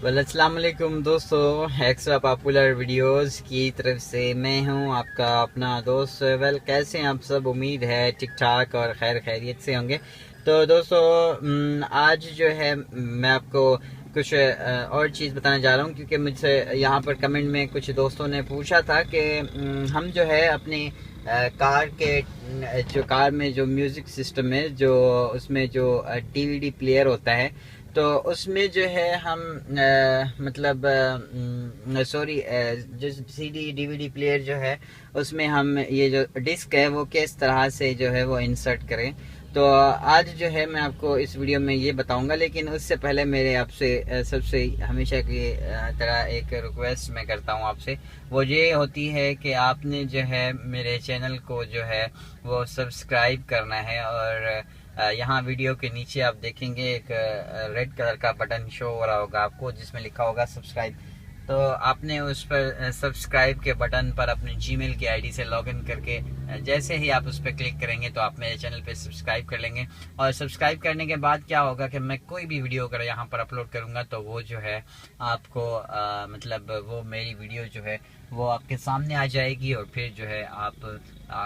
अस्सलाम वालेकुम दोस्तों, एक्स्ट्रा पॉपुलर वीडियोस की तरफ से मैं हूं आपका अपना दोस्त। कैसे हैं आप सब? उम्मीद है ठीक ठाक और खैर खैरियत से होंगे। तो दोस्तों, आज जो है मैं आपको कुछ और चीज़ बताने जा रहा हूं, क्योंकि मुझसे यहाँ पर कमेंट में कुछ दोस्तों ने पूछा था कि हम जो है अपनी कार के जो कार में जो म्यूज़िक सिस्टम है, जो उसमें जो डीवीडी प्लेयर होता है, तो उसमें जो है हम मतलब सॉरी जो सीडी डीवीडी प्लेयर जो है उसमें हम ये जो डिस्क है वो किस तरह से जो है वो इंसर्ट करें। तो आज जो है मैं आपको इस वीडियो में ये बताऊंगा, लेकिन उससे पहले मेरे आपसे सबसे हमेशा की तरह एक रिक्वेस्ट मैं करता हूँ आपसे। वो ये होती है कि आपने जो है मेरे चैनल को जो है वो सब्सक्राइब करना है, और यहाँ वीडियो के नीचे आप देखेंगे एक रेड कलर का बटन शो हो रहा होगा आपको, जिसमें लिखा होगा सब्सक्राइब। तो आपने उस पर सब्सक्राइब के बटन पर अपने जीमेल की आईडी से लॉगिन करके जैसे ही आप उस पर क्लिक करेंगे तो आप मेरे चैनल पे सब्सक्राइब कर लेंगे। और सब्सक्राइब करने के बाद क्या होगा कि मैं कोई भी वीडियो अगर यहाँ पर अपलोड करूँगा तो वो जो है आपको मतलब वो मेरी वीडियो जो है वो आपके सामने आ जाएगी, और फिर जो है आप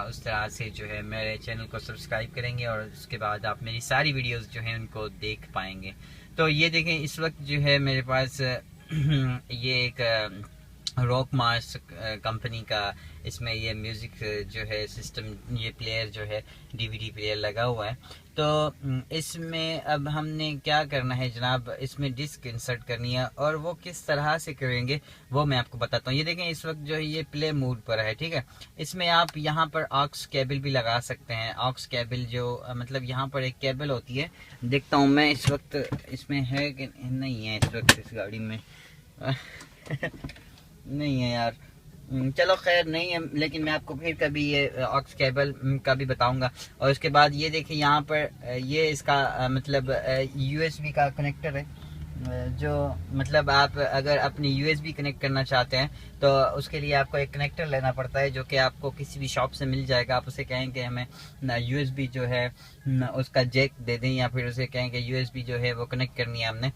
उस तरह से जो है मेरे चैनल को सब्सक्राइब करेंगे और उसके बाद आप मेरी सारी वीडियोस जो हैं उनको देख पाएंगे। तो ये देखें, इस वक्त जो है मेरे पास ये एक रॉक मार्स कंपनी का इसमें ये म्यूज़िक जो है सिस्टम, ये प्लेयर जो है डीवीडी प्लेयर लगा हुआ है। तो इसमें अब हमने क्या करना है जनाब, इसमें डिस्क इंसर्ट करनी है, और वो किस तरह से करेंगे वो मैं आपको बताता हूँ। ये देखें, इस वक्त जो है ये प्ले मोड पर है, ठीक है। इसमें आप यहाँ पर ऑक्स केबल भी लगा सकते हैं। ऑक्स केबल जो मतलब यहाँ पर एक केबल होती है, देखता हूँ मैं इस वक्त इसमें है कि नहीं है इस वक्त इस गाड़ी में नहीं है यार, चलो खैर नहीं है, लेकिन मैं आपको फिर कभी ये ऑक्स केबल का भी बताऊंगा। और उसके बाद ये देखिए यहाँ पर ये इसका मतलब यूएसबी का कनेक्टर है, जो मतलब आप अगर अपनी यूएसबी कनेक्ट करना चाहते हैं तो उसके लिए आपको एक कनेक्टर लेना पड़ता है, जो कि आपको किसी भी शॉप से मिल जाएगा। आप उसे कहेंगे हमें यूएसबी जो है उसका जैक दे दें, या फिर उसे कहेंगे यूएसबी जो है वो कनेक्ट करनी है हमने।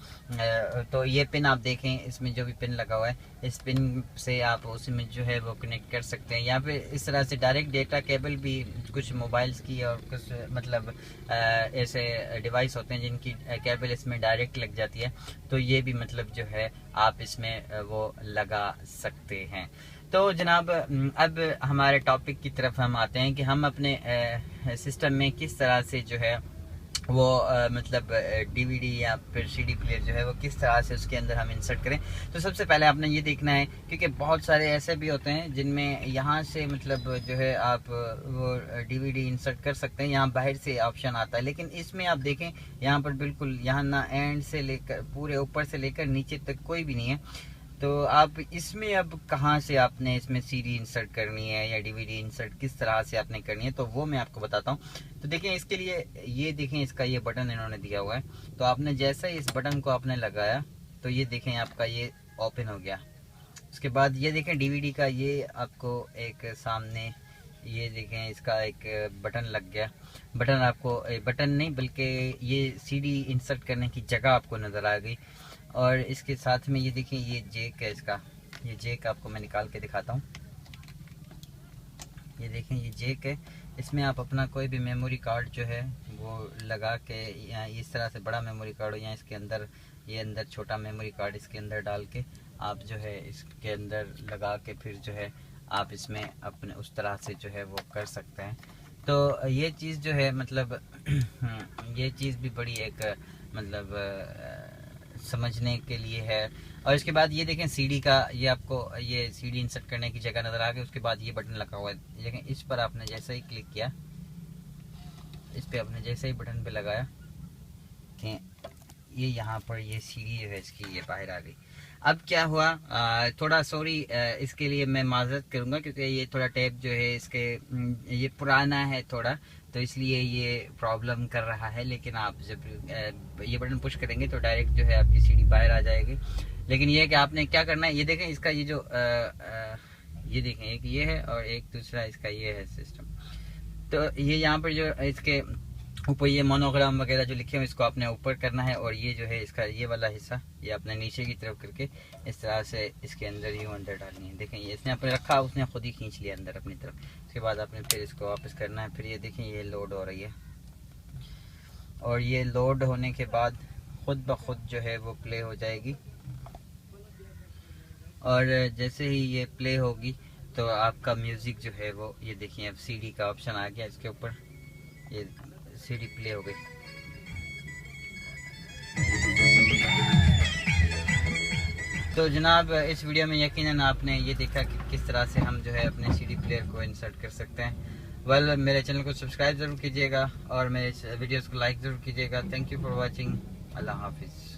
तो ये पिन आप देखें, इसमें जो भी पिन लगा हुआ है इस पिन से आप उसमें जो है वो कनेक्ट कर सकते हैं। या फिर इस तरह से डायरेक्ट डेटा केबल भी कुछ मोबाइल्स की और कुछ मतलब ऐसे डिवाइस होते हैं जिनकी केबल इसमें डायरेक्ट लग जाती है, तो ये भी मतलब जो है आप इसमें वो लगा सकते हैं। तो जनाब, अब हमारे टॉपिक की तरफ हम आते हैं कि हम अपने सिस्टम में किस तरह से जो है वो मतलब डीवीडी या फिर सीडी प्लेयर जो है वो किस तरह से उसके अंदर हम इंसर्ट करें। तो सबसे पहले आपने ये देखना है, क्योंकि बहुत सारे ऐसे भी होते हैं जिनमें यहाँ से मतलब जो है आप वो डीवीडी इंसर्ट कर सकते हैं, यहाँ बाहर से ऑप्शन आता है। लेकिन इसमें आप देखें यहाँ पर बिल्कुल यहाँ ना एंड से लेकर पूरे ऊपर से लेकर नीचे तक कोई भी नहीं है। तो आप इसमें अब कहाँ से आपने इसमें सीडी इंसर्ट करनी है या डीवीडी इंसर्ट किस तरह से आपने करनी है, तो वो मैं आपको बताता हूँ। तो देखें, इसके लिए ये देखें, इसका ये बटन इन्होंने दिया हुआ है। तो आपने जैसे ही इस बटन को आपने लगाया तो ये देखें आपका ये ओपन हो गया। उसके बाद ये देखें डीवीडी का ये आपको एक सामने ये देखें इसका एक बटन लग गया। बटन आपको बटन नहीं बल्कि ये सीडी इंसर्ट करने की जगह आपको नज़र आ गई। और इसके साथ में ये देखिए ये जैक है, इसका ये जैक आपको मैं निकाल के दिखाता हूँ। ये देखें ये जैक है, इसमें आप अपना कोई भी मेमोरी कार्ड जो है वो लगा के, या इस तरह से बड़ा मेमोरी कार्ड हो या इसके अंदर ये अंदर छोटा मेमोरी कार्ड इसके अंदर डाल के आप जो है इसके अंदर लगा के फिर जो है आप इसमें अपने उस तरह से जो है वो कर सकते हैं। तो ये चीज़ जो है मतलब ये चीज़ भी बड़ी एक मतलब समझने के लिए है। और इसके बाद ये देखें सीडी का, ये आपको ये सीडी इंसर्ट करने की जगह नज़र आ गई। उसके बाद ये बटन लगा हुआ है, देखें इस पर आपने जैसे ही क्लिक किया, इस पर आपने जैसे ही बटन पे लगाया कि ये यहाँ पर ये सीडी जो है इसकी ये बाहर आ गई। अब क्या हुआ, थोड़ा सॉरी इसके लिए मैं माजरत करूँगा, क्योंकि ये थोड़ा टैप जो है इसके ये पुराना है थोड़ा, तो इसलिए ये प्रॉब्लम कर रहा है। लेकिन आप जब ये बटन पुश करेंगे तो डायरेक्ट जो है आपकी सीडी बाहर आ जाएगी। लेकिन ये कि आपने क्या करना है, ये देखें इसका ये जो ये देखें एक ये है और एक दूसरा इसका ये है सिस्टम। तो ये यहाँ पर जो इसके ऊपर ये मोनोग्राम वगैरह जो लिखे हुए इसको आपने ऊपर करना है, और ये जो है इसका ये वाला हिस्सा ये आपने नीचे की तरफ करके इस तरह से इसके अंदर ही अंदर डालनी है। देखें ये इसने आपने रखा, उसने खुद ही खींच लिया अंदर अपनी तरफ। उसके बाद आपने फिर इसको वापस करना है। फिर ये देखें ये लोड हो रही है, और ये लोड होने के बाद खुद ब खुद जो है वो प्ले हो जाएगी। और जैसे ही ये प्ले होगी तो आपका म्यूज़िक जो है वो ये देखिए अब सीडी का ऑप्शन आ गया इसके ऊपर, ये सीडी प्ले हो गई। तो जनाब इस वीडियो में यकीनन आपने ये देखा कि किस तरह से हम जो है अपने सीडी प्लेयर को इंसर्ट कर सकते हैं। वेल मेरे चैनल को सब्सक्राइब ज़रूर कीजिएगा और मेरे वीडियोस को लाइक ज़रूर कीजिएगा। Thank you for watching. अल्लाह हाफिज़।